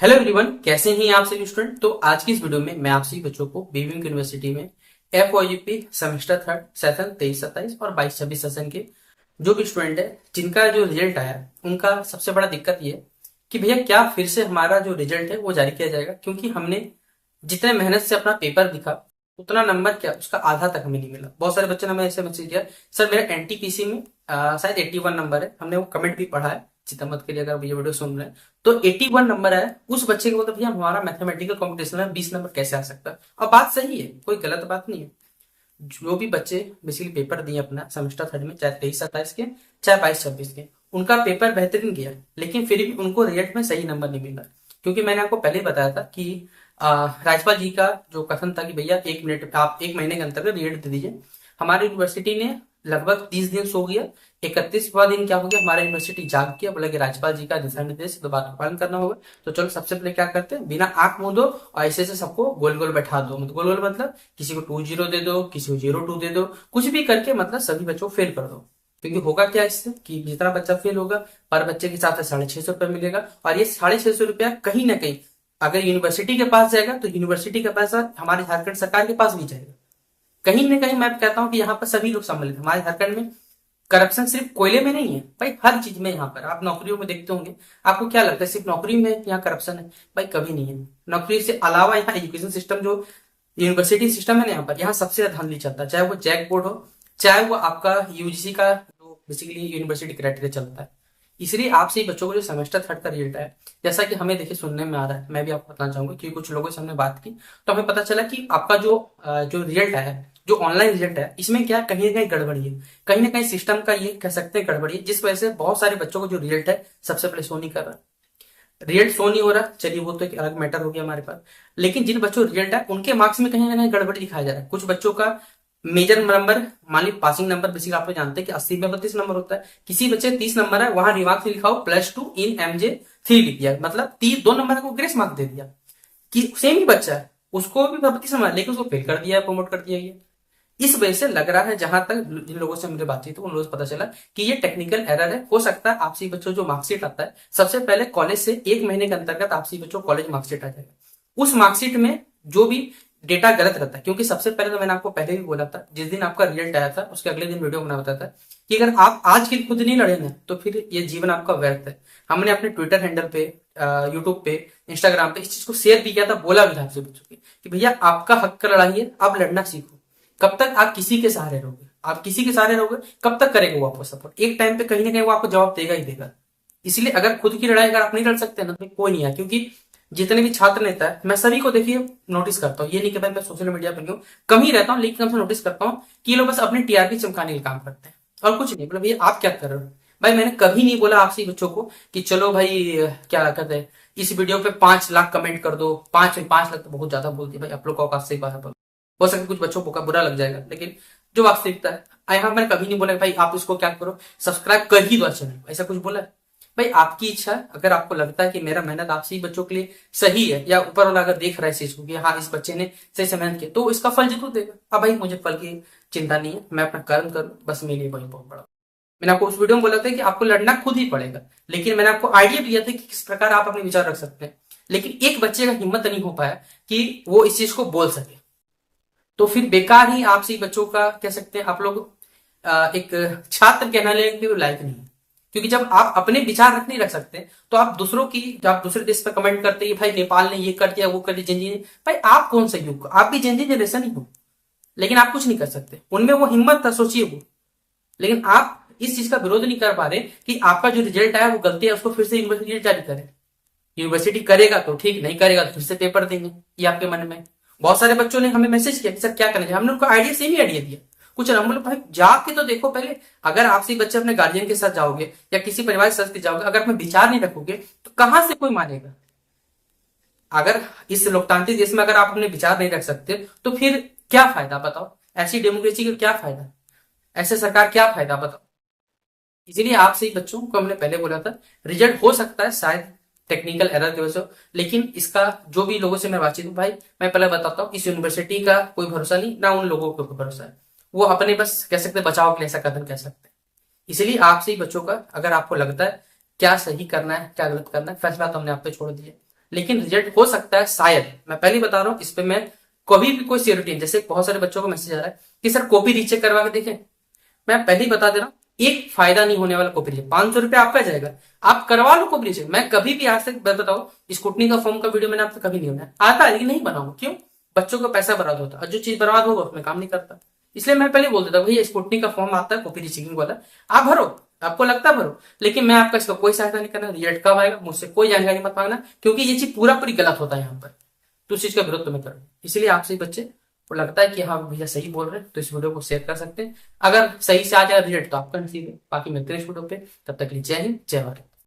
Hello everyone, कैसे हैं आप सभी स्टूडेंट। तो आज की इस वीडियो में मैं आप सभी बच्चों को बीवीएम यूनिवर्सिटी में एफ सेमेस्टर थर्ड सेशन 23-27 और 22-26 सेशन के जो भी स्टूडेंट है जिनका जो रिजल्ट आया उनका सबसे बड़ा दिक्कत ये है कि भैया क्या फिर से हमारा जो रिजल्ट है वो जारी किया जाएगा, क्योंकि हमने जितने मेहनत से अपना पेपर लिखा उतना नंबर क्या उसका आधा तक हमें नहीं मिला। बहुत सारे बच्चों ने हमें ऐसे मैसेज किया, सर मेरा एनटीपीसी में शायद 81 नंबर है। हमने वो कमेंट भी पढ़ा है, चिंता मत करिए अगर ये वीडियो सुन रहे हैं। तो 81 नंबर है उस बच्चे को, मतलब भैया हमारा मैथमेटिकल कंपटीशन में 20 नंबर कैसे आ सकता है। और बात सही है, कोई गलत बात नहीं है। जो भी बच्चे बेसिकली पेपर दिए अपना सेमेस्टर थर्ड में, चाहे 23-27 के चाहे 22-26 के, उनका पेपर बेहतरीन गया, लेकिन फिर भी उनको रिजल्ट में सही नंबर नहीं मिला। क्योंकि मैंने आपको पहले ही बताया था कि राज्यपाल जी का जो कथन था कि भैया 1 मिनट आप 1 महीने के अंतर्गत रिजल्ट दे दीजिए। हमारी यूनिवर्सिटी ने लगभग 30 दिन सो गया। 31वां दिन क्या हो गया, हमारा यूनिवर्सिटी जाग गया, बोला कि राज्यपाल जी का दिशा निर्देश तो बात का पालन करना होगा। तो चलो सबसे पहले क्या करते हैं, बिना आंख मूंदो और ऐसे से सबको गोल गोल बैठा दो। मतलब गोल गोल मतलब किसी को 2-0 दे दो, किसी को 0-2 दे दो, कुछ भी करके मतलब सभी बच्चों को फेल कर दो। क्योंकि होगा क्या इससे कि जितना बच्चा फेल होगा पर बच्चे के हिसाब से 650 रुपये मिलेगा। और ये 650 रुपया कहीं ना कहीं अगर यूनिवर्सिटी के पास जाएगा तो यूनिवर्सिटी का पैसा हमारे झारखंड सरकार के पास भी जाएगा। कहीं ना कहीं मैं कहता हूं कि यहाँ पर सभी लोग सम्मिलित हैं। हमारे झारखंड में करप्शन सिर्फ कोयले में नहीं है भाई, हर चीज में। यहाँ पर आप नौकरियों में देखते होंगे, आपको क्या लगता है सिर्फ नौकरी में यहाँ करप्शन है? भाई कभी नहीं है। नौकरी से अलावा यहाँ एजुकेशन सिस्टम जो यूनिवर्सिटी सिस्टम है ना, यहाँ पर यहाँ सबसे ज्यादा धांधली चलता है। चाहे वो जैक बोर्ड हो, चाहे वो आपका यूजीसी का जो बेसिकली यूनिवर्सिटी क्राइटेरिया चलता है। इसलिए आपसे ही बच्चों को जो सेमेस्टर थर्ड का रिजल्ट है, जैसा कि हमें देखिए सुनने में आ रहा है, मैं भी आपको बताना चाहूंगा कि कुछ लोगों से हमने बात की तो हमें पता चला कि आपका जो रिजल्ट है, जो ऑनलाइन रिजल्ट है, इसमें क्या कहीं ना कहीं गड़बड़ी है। कहीं ना कहीं सिस्टम का ये कह सकते हैं गड़बड़ी है, जिस वजह से बहुत सारे बच्चों को जो रिजल्ट है सबसे पहले शो नहीं कर रहा। रिजल्ट शो नहीं हो रहा, चलिए वो तो एक अलग मैटर हो गया हमारे पास। लेकिन जिन बच्चों का रिजल्ट है उनके मार्क्स में कहीं ना कहीं गड़बड़ी दिखाया जा रहा है। कुछ बच्चों का मेजर नंबर, मान ली पासिंग नंबर बेसिकली आप लोग जानते हैं कि 80 में 32 नंबर होता है। किसी बच्चे 30 नंबर है, वहां रिमार्क लिखा हो +2 इन MJ3 लिख दिया, मतलब 2 नंबर को ग्रेस मार्क दे दिया। कि सेम ही बच्चा है, उसको भी 32 नंबर, लेकिन उसको फेल कर दिया, प्रमोट कर दिया गया। इस वजह से लग रहा है, जहां तक जिन लोगों से मुझे बातचीत हुई उन लोगों से पता चला कि ये टेक्निकल एरर है। हो सकता है आपसी बच्चों जो मार्कशीट आता है, सबसे पहले कॉलेज से 1 महीने के अंतर्गत आपसी बच्चों कॉलेज मार्कशीट आ जाएगा। उस मार्कशीट में जो भी डेटा गलत रहता है, क्योंकि सबसे पहले तो मैंने आपको पहले भी बोला था, जिस दिन आपका रिजल्ट आया था उसके अगले दिन वीडियो बना बताया था कि अगर आप आज के लिए खुद नहीं लड़े ना तो फिर ये जीवन आपका व्यर्थ है। हमने अपने ट्विटर हैंडल पे, यूट्यूब पे, इंस्टाग्राम पे इस चीज को शेयर भी किया था, बोला भी था आपसे बच्चों की कि भैया आपका हक का लड़ाई है, आप लड़ना सीखो। कब तक आप किसी के सहारे रहोगे? आप किसी के सहारे रहोगे, कब तक करेगा वो आपको सपोर्ट? एक टाइम पे कहीं ना कहीं वो आपको जवाब देगा ही देगा। इसलिए अगर खुद की लड़ाई अगर आप नहीं लड़ सकते ना तो कोई नहीं है। क्योंकि जितने भी छात्र नेता है मैं सभी को देखिए नोटिस करता हूँ, ये नहीं कि भाई मैं सोशल मीडिया पर हूँ, कम ही रहता हूँ, लेकिन कम से नोटिस करता हूँ कि ये लोग बस अपनी टीआरपी चमकाने का काम करते हैं और कुछ नहीं। मतलब ये आप क्या कर रहे हो? भाई मैंने कभी नहीं बोला आपसे बच्चों को कि चलो भाई क्या कहते हैं इस वीडियो पे 5 लाख कमेंट कर दो। 5 लाख तो बहुत ज्यादा बोल दिया भाई, आप लोग का औकात से बाहर बोलो। हो सकता है कुछ बच्चों को बुरा लग जाएगा, लेकिन जो वास्तविकता है यहाँ मैंने कभी नहीं बोला भाई आप इसको क्या करो, सब्सक्राइब कर ही दो चैनल, ऐसा कुछ बोला है? भाई आपकी इच्छा है। अगर आपको लगता है कि मेरा मेहनत आपसी बच्चों के लिए सही है, या ऊपर वाला अगर देख रहा है इस चीज को कि हाँ इस बच्चे ने सही से मेहनत की, तो इसका फल जरूर देगा। अब भाई मुझे फल की चिंता नहीं है, मैं अपना कर्म करूँ बस, मेरे लिए वही बहुत बड़ा। मैंने आपको उस वीडियो में बोला था कि आपको लड़ना खुद ही पड़ेगा, लेकिन मैंने आपको आइडिया दिया था कि किस प्रकार आप अपने विचार रख सकते हैं। लेकिन एक बच्चे का हिम्मत नहीं हो पाया कि वो इस चीज को बोल सके, तो फिर बेकार ही आपसी बच्चों का कह सकते हैं आप लोग एक छात्र कहलाने के लायक नहीं है। क्योंकि जब आप अपने विचार रख नहीं रख सकते तो आप दूसरों की, जब आप दूसरे देश पर कमेंट करते हैं भाई नेपाल ने ये कर दिया वो कर दिया जेनजी ने, भाई आप कौन सा युग, आप भी जेनजी जनरेशन ही हो, लेकिन आप कुछ नहीं कर सकते। उनमें वो हिम्मत था, सोचिए वो। लेकिन आप इस चीज का विरोध नहीं कर पा रहे कि आपका जो रिजल्ट आया वो गलती है, उसको फिर से यूनिवर्सिटी जारी करे। यूनिवर्सिटी करेगा तो ठीक, नहीं करेगा तो फिर से पेपर देंगे, ये आपके मन में। बहुत सारे बच्चों ने हमें मैसेज किया कि सर क्या करना चाहिए, हमने उनको आइडिया सेम ही आइडिया दिया। कुछ ना बोले भाई जाके तो देखो पहले। अगर आपसे बच्चे अपने गार्जियन के साथ जाओगे या किसी परिवार के साथ जाओगे, अगर अपने विचार नहीं रखोगे तो कहां से कोई मानेगा? अगर इस लोकतांत्रिक देश में अगर आप अपने विचार नहीं रख सकते तो फिर क्या फायदा बताओ? ऐसी डेमोक्रेसी का क्या फायदा? ऐसे सरकार क्या फायदा बताओ? इसीलिए आपसे ही बच्चों को हमने पहले बोला था, रिजल्ट हो सकता है शायद टेक्निकल एरर की वजह से, लेकिन इसका जो भी लोगों से मैं बातचीत हूँ भाई, मैं पहले बताता हूँ इस यूनिवर्सिटी का कोई भरोसा नहीं, ना उन लोगों को कोई भरोसा है। वो अपने बस कह सकते हैं बचाव के लिए ऐसा कदम कह सकते हैं। इसलिए आपसे ही बच्चों का, अगर आपको लगता है क्या सही करना है क्या गलत करना है, फैसला तो हमने आप पे छोड़ दिया। लेकिन रिजल्ट हो सकता है शायद, मैं पहले बता रहा हूँ, इस पे मैं कभी भी कोई श्योरिटी नहीं। जैसे बहुत सारे बच्चों को मैसेज आ रहा है कि सर कॉपी रीचेक करवा के देखें, मैं पहले ही बता दे रहा हूँ, एक फायदा नहीं होने वाला कॉपी रीचेक, 500 रुपया आपका जाएगा, आप करवा लो कॉपी रीचेक। मैं कभी भी आज तक बताओ स्कूटनी का फॉर्म का वीडियो मैंने आपसे कभी नहीं बनाया, आता है लेकिन नहीं बनाऊंगा, क्यों? बच्चों का पैसा बर्बाद होता है, और जो चीज बर्बाद होगा उसमें काम नहीं करता। इसलिए मैं पहले बोल देता हूँ, भैया स्कूटनी का फॉर्म आता है कॉपी रीचेकिंग वाला, आप भरो, आपको लगता है भरो, लेकिन मैं आपका इसका कोई सहायता नहीं करना। रिजल्ट कब आएगा मुझसे कोई जानकारी मत मांगना, क्योंकि ये चीज पूरा पूरी गलत होता है यहाँ पर, तो उस चीज का विरोध तुम्हें करो। इसलिए आपसे बच्चे को लगता है कि हाँ भैया सही बोल रहे हैं, तो इस वीडियो को शेयर कर सकते हैं। अगर सही से आ जाए रिजल्ट तो आपका नसीब है। बाकी मिलते हैं इस वीडियो पे, तब तक के लिए जय हिंद जय भारत।